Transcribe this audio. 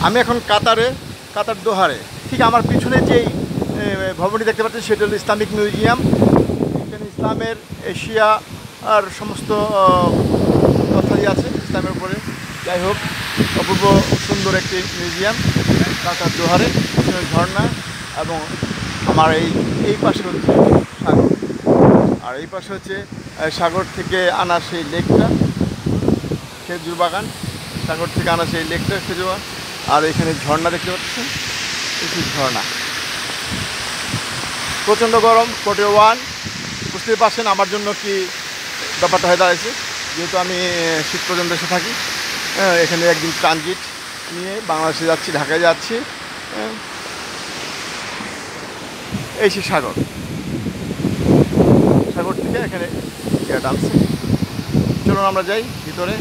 আমি এখন কাতার দোহারে। ঠিক আমার পিছনে যেই ভবনটি দেখতে পাচ্ছি সেটা হলো ইসলামিক মিউজিয়াম। এখানে ইসলামের এশিয়া আর সমস্ত তথ্যাদি আছে ইসলামের উপরে। যাই হোক, অপূর্ব সুন্দর একটি মিউজিয়াম কাতার দোহারে, ঝর্ণা, এবং আমার এই পাশে হচ্ছে সাগর, আর এই পাশে হচ্ছে সাগর থেকে আনা সেই লেকটা, খেজুর বাগান, সাগর থেকে আনা সেই লেকটা, খেজুর বাগান। আর এখানে ঝর্ণা দেখতে পাচ্ছেন, এই ঝর্ণা। প্রচণ্ড গরম, +1। বুঝতে পারছেন আমার জন্য কি ব্যাপারটা হয়ে দাঁড়াইছে, যেহেতু আমি শীত পর্যন্ত এসে থাকি। এখানে একদিন ট্রানজিট নিয়ে বাংলাদেশে যাচ্ছি, ঢাকায় যাচ্ছি। এই সে সাগর, সাগর থেকে এখানে টানছে। চলুন আমরা যাই ভিতরে।